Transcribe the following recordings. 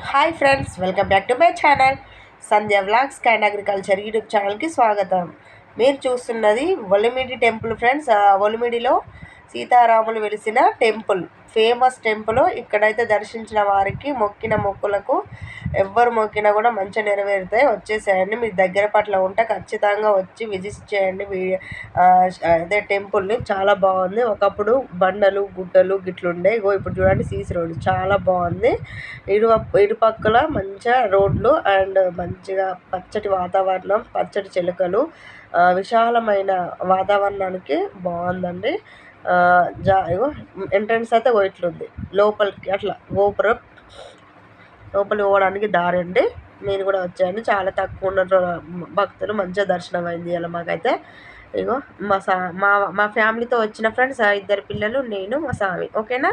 Hi friends, welcome back to my channel Sandhya vlogs and agriculture YouTube ఛానల్కి స్వాగతం. మీరు చూస్తున్నది ఒలిమిడి టెంపుల్ ఫ్రెండ్స్. ఒలిమిడిలో సీతారాములు వెలిసిన టెంపుల్, ఫేమస్ టెంపుల్. ఇక్కడైతే దర్శించిన వారికి మొక్కిన మొక్కులకు ఎవ్వరు మొక్కినా కూడా మంచిగా నెరవేరుతాయి. వచ్చేసేయండి, మీరు దగ్గర పట్ల ఉంటే ఖచ్చితంగా వచ్చి విజిట్ చేయండి. అదే టెంపుల్ని చాలా బాగుంది. ఒకప్పుడు బండలు గుట్టలు గిట్లుండే, ఇప్పుడు చూడండి సీసీ రోడ్డు చాలా బాగుంది. ఇరుపక్కల మంచిగా రోడ్లు అండ్ మంచిగా పచ్చటి వాతావరణం, పచ్చటి చిలుకలు, విశాలమైన వాతావరణానికి బాగుందండి. ఎంట్రన్స్ అయితే ఇట్లుంది, లోపలికి అట్లా గోపురం లోపలికి పోవడానికి దారి అండి. మీరు కూడా వచ్చేయండి, చాలా తక్కువ ఉన్న భక్తులు మంచిగా దర్శనం అయింది ఇలా మాకైతే. ఇగో మా ఫ్యామిలీతో వచ్చిన ఫ్రెండ్స్, 2 పిల్లలు, నేను, మా స్వామి. ఓకేనా.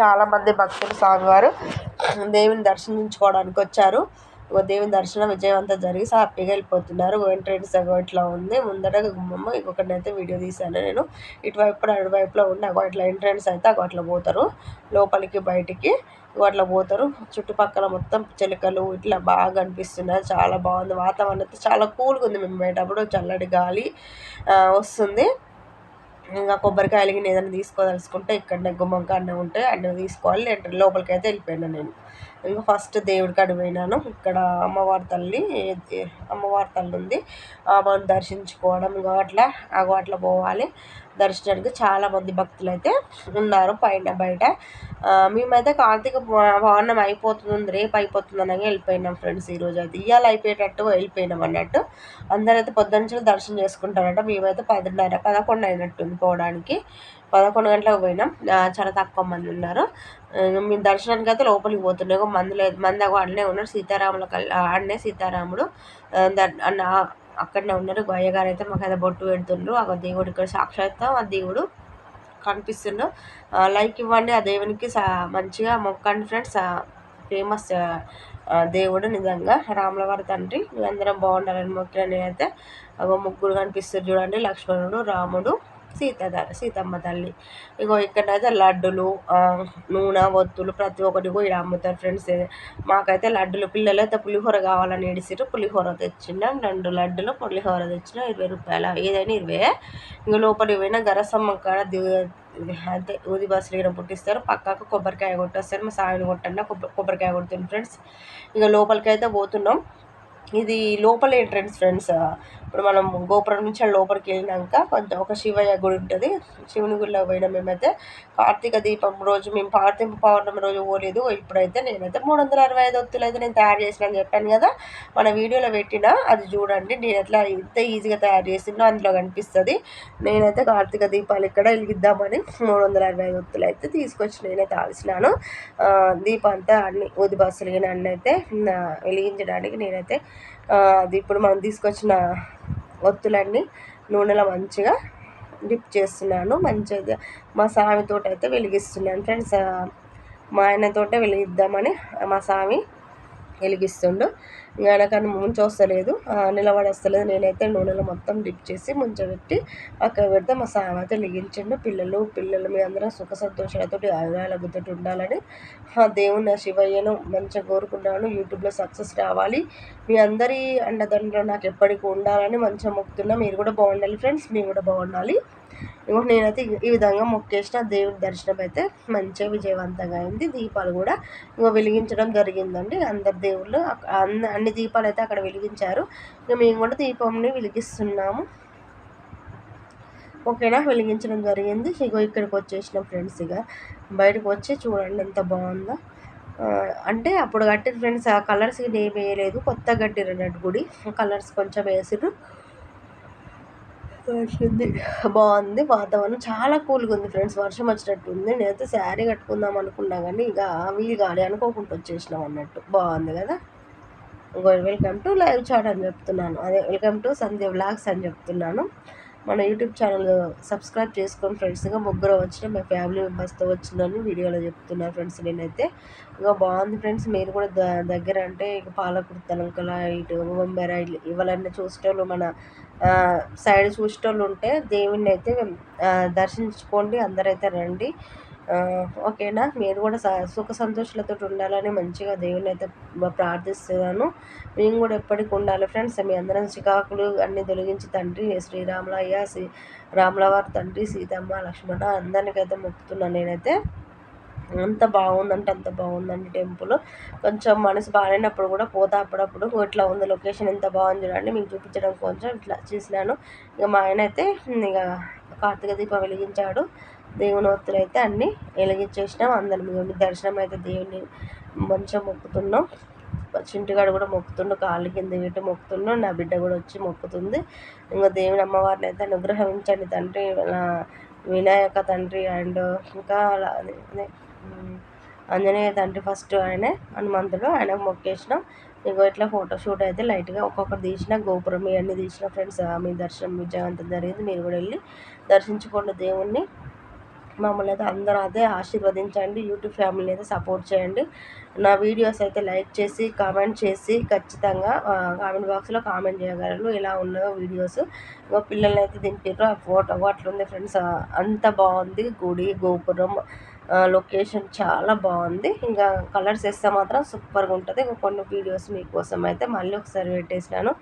చాలామంది భక్తులు స్వామివారు దేవుని దర్శించుకోవడానికి వచ్చారు. దేవుని దర్శనం విజయవంతం జరిగి హ్యాపీగా వెళ్ళిపోతున్నారు. ఎంట్రెన్స్ ఇట్లా ఉంది, ముందర గుమ్మమ్మ. ఇంకొకరినైతే వీడియో తీశాను నేను. ఇటువైపు అటువైపులో ఉండి ఇట్లా ఎంట్రెన్స్ అయితే అట్లా పోతారు, లోపలికి బయటికి అట్లా పోతారు. చుట్టుపక్కల మొత్తం చిలుకలు ఇట్లా బాగా అనిపిస్తున్నారు. చాలా బాగుంది వాతావరణం అయితే, చాలా కూల్గా ఉంది. మేము బయటప్పుడు చల్లటి గాలి వస్తుంది. ఇంకా కొబ్బరికాయలు ఏదైనా తీసుకోదలుచుకుంటే ఇక్కడనే గుమ్మం కాడనే ఉంటే అన్నీ తీసుకోవాలి. లోపలికి అయితే వెళ్ళిపోయాను నేను. ఇంకా ఫస్ట్ దేవుడి కాడ పోయినాను. ఇక్కడ అమ్మవారి తల్లి ఉంది, ఆమెను దర్శించుకోవడం. అట్లా పోవాలి దర్శనానికి. చాలామంది భక్తులు అయితే ఉన్నారు పైన బయట. మేమైతే కార్తీక పౌర్ణమి అయిపోతుంది, రేపు అయిపోతుంది అనగా వెళ్ళిపోయినాం ఫ్రెండ్స్. ఈరోజు అయితే ఇవాళ అయిపోయేటట్టు వెళ్ళిపోయినాం అన్నట్టు. అందరైతే పొద్దున్నుంచి దర్శనం చేసుకుంటారంట. మేమైతే 10:30, 11 అయినట్టుంది పోవడానికి. 11 గంటలకు పోయినాం. చాలా తక్కువ మంది ఉన్నారు. మేము దర్శనానికి అయితే లోపలికి పోతున్నాం. మంది అక్కడనే ఉన్నారు. సీతారాముడు అన్న అక్కడనే ఉన్నారు. గోయ్య అయితే మాకైతే బొట్టు పెడుతుండ్రు. ఆ దేవుడు ఇక్కడ సాక్షాత్తం ఆ దేవుడు కనిపిస్తుండు. లైక్ ఇవ్వండి, ఆ దేవునికి మంచిగా మొక్కండి ఫ్రెండ్స్. ఫేమస్ దేవుడు నిజంగా, రాములవారి తండ్రి. అందరం బాగుండాలని మొక్కిన నేనైతే. ముగ్గురు కనిపిస్తారు చూడండి, లక్ష్మణుడు, రాముడు, సీతమ్మ తల్లి. ఇక్కడైతే లడ్డులు, నూనె, ఒత్తులు ప్రతి ఒక్కటి కూడా ఇక్కడ అమ్ముతారు ఫ్రెండ్స్. మాకైతే లడ్డులు, పిల్లలు అయితే పులిహోర కావాలని ఏడిసిరు. పులిహోర తెచ్చిండాం, 2 లడ్డులు పులిహోర తెచ్చిన, 20 రూపాయలు. ఏదైనా 20. లోపలికి పోయినా గరసమ్మ కాడ అంటే ఊది బస్సులు పుట్టిస్తారు. పక్కకు కొబ్బరికాయ కొట్టేస్తారు. మా సాయిని కొట్టండి, కొబ్బరికాయ కొడుతుంది ఫ్రెండ్స్. లోపలికి అయితే పోతున్నాం. ఇది లోపల ఎంట్రన్స్ ఫ్రెండ్స్. ఇప్పుడు మనం గోపురం నుంచి లోపలికి వెళ్ళినాక కొంచెం ఒక శివయ్య గుడి ఉంటుంది. శివుని గుడిలో పోయినా మేమైతే. కార్తీక దీపం రోజు మేము కార్తీక పౌర్ణమి రోజు పోలేదు. ఇప్పుడైతే నేనైతే 365 ఒత్తులు అయితే నేను తయారు చేసిన అని చెప్పాను కదా, మన వీడియోలో పెట్టినా, అది చూడండి. నేను ఎట్లా ఇంత ఈజీగా తయారు చేసిందో అందులో కనిపిస్తుంది. నేనైతే కార్తీక దీపాలు ఇక్కడ వెలిగిద్దామని 365 ఒత్తులు అయితే తీసుకొచ్చి నేనైతే ఆల్సినాను. దీపం అంతా అన్ని ఊది బస్సులు అన్నీ అయితే వెలిగించడానికి నేనైతే అది ఇప్పుడు మనం తీసుకొచ్చిన ఒత్తులన్నీ నూనెలో మంచిగా డిప్ చేస్తున్నాను. మంచిగా మా స్వామితోటి అయితే వెలిగిస్తున్నాను ఫ్రెండ్స్. మా ఆయనతోటే వెలిగిద్దామని మా స్వామి వెలిగిస్తుండు. ఆయనకన్నా ముంచి వస్తలేదు, నిలబడొస్తలేదు. నేనైతే నూనెలో మొత్తం డిప్ చేసి ముంచబెట్టి అక్కడ పెడితే మా స్వామి అయితే వెలిగించిండు. పిల్లలు మీ అందరం సుఖ సంతోషాలతో ఆయురాలతో ఉండాలని ఆ దేవుని శివయ్యను మంచిగా కోరుకుంటాను. యూట్యూబ్లో సక్సెస్ రావాలి, మీ అందరి అండదండలు నాకు ఎప్పటికీ ఉండాలని మంచిగా మొక్కుతున్నా. మీరు కూడా బాగుండాలి ఫ్రెండ్స్, మేము కూడా బాగుండాలి. నేనైతే ఈ విధంగా మొక్కేసిన. దేవుని దర్శనం అయితే మంచిగా విజయవంతంగా అయింది. దీపాలు కూడా వెలిగించడం జరిగిందండి. అందరు దేవుళ్ళు అన్ని దీపాలు అయితే అక్కడ వెలిగించారు. మేము కూడా దీపంని వెలిగిస్తున్నాము. ఓకేనా, వెలిగించడం జరిగింది. ఇక్కడికి వచ్చేసిన ఫ్రెండ్స్. బయటకు వచ్చి చూడండి ఎంత బాగుందో. అంటే అప్పుడు కట్టిన ఫ్రెండ్స్, ఆ కలర్స్ ఏమి వేయలేదు, కొత్త కట్టిరు అన్నట్టు గుడి. కలర్స్ కొంచెం వేసిరు. బాగుంది వాతావరణం, చాలా కూల్గా ఉంది ఫ్రెండ్స్. వర్షం వచ్చినట్టు ఉంది. నేనైతే శారీ కట్టుకుందాం అనుకున్నా కానీ ఇక వీలు కాలే, అనుకోకుండా వచ్చేసినాం అన్నట్టు. బాగుంది కదా. వెల్కమ్ టు లైవ్ చాట్ అని చెప్తున్నాను, అదే వెల్కమ్ టు సంధ్య వ్లాగ్స్ అని చెప్తున్నాను. మన యూట్యూబ్ ఛానల్ సబ్స్క్రైబ్ చేసుకొని ఫ్రెండ్స్గా ముగ్గురు వచ్చిన మా ఫ్యామిలీ మెంబర్స్తో వచ్చిందని వీడియోలో చెప్తున్నాను ఫ్రెండ్స్. నేనైతే బాగుంది ఫ్రెండ్స్. మీరు కూడా దగ్గర అంటే ఇక పాలకుర్తి, తలంకల, ఇటు బొంబెర ఇవన్నీ చూసేటోళ్ళు, మన సైడ్ చూసేటోళ్ళు ఉంటే దేవుణ్ణి అయితే దర్శించుకోండి. అందరైతే రండి. ఓకేనా. మీరు కూడా సుఖ సంతోషాలతో ఉండాలని మంచిగా దేవుని అయితే ప్రార్థిస్తున్నాను. మేము కూడా ఎప్పటికి ఉండాలి ఫ్రెండ్స్. మీ అందరం చికాకులు అన్నీ తొలగించి తండ్రి శ్రీరాములయ్య రాముల వారి తండ్రి సీతమ్మ లక్ష్మణ అందరికైతే మొక్కుతున్నాను నేనైతే. అంత బాగుందంటే అంత బాగుందండి టెంపుల్. కొంచెం మనసు బాగాలేనప్పుడు కూడా పోతా అప్పుడప్పుడు. ఇట్లా ఉంది లొకేషన్, ఎంత బాగుంది చూడండి. మీకు చూపించడం కొంచెం ఇట్లా చేసినాను. ఇక మా ఆయన అయితే ఇక కార్తీక దీపం వెలిగించాడు. దేవుని ఒత్తులు అయితే అన్నీ వెలిగించేసినాం. అందరం దర్శనం అయితే దేవుని మంచిగా మొక్కుతున్నాం. చింటిగాడు కూడా మొక్కుతుండు, కాళ్ళు కింద పెట్టి మొక్కుతుండు. నా బిడ్డ కూడా వచ్చి మొక్కుతుంది. ఇంకా దేవుని అమ్మవారిని అయితే అనుగ్రహించండి తండ్రి, వినాయక తండ్రి అండ్ ఇంకా ఆంజనేయ తండ్రి ఫస్ట్ ఆయనే హనుమంతుడు, ఆయనకు మొక్కేసినాం. ఇంకో ఇట్లా ఫోటోషూట్ అయితే లైట్గా ఒక్కొక్కటి తీసిన, గోపురం ఇవన్నీ తీసిన ఫ్రెండ్స్. మీ దర్శనం విజయవంతం జరిగింది. మీరు కూడా వెళ్ళి దర్శించుకోండి దేవుణ్ణి. మమ్మల్ని అయితే అందరూ అదే ఆశీర్వదించండి. యూట్యూబ్ ఫ్యామిలీని అయితే సపోర్ట్ చేయండి. నా వీడియోస్ అయితే లైక్ చేసి కామెంట్ చేసి ఖచ్చితంగా కామెంట్ బాక్స్లో కామెంట్ చేయగలరు ఎలా ఉన్నాయో వీడియోస్. పిల్లల్ని అయితే దింపారు, ఆ ఫోటో అట్లుంది ఫ్రెండ్స్. అంత బాగుంది గుడి, గోపురం, లొకేషన్ చాలా బాగుంది. ఇంకా కలర్స్ వేస్తే మాత్రం సూపర్గా ఉంటుంది. కొన్ని వీడియోస్ మీకోసం అయితే మళ్ళీ ఒకసారి పెట్టేసినాను.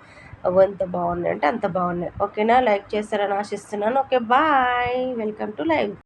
అవి ఎంత బాగున్నాయి అంటే అంత బాగున్నాయి. ఓకేనా, లైక్ చేస్తారని ఆశిస్తున్నాను. Okay, bye, welcome to live.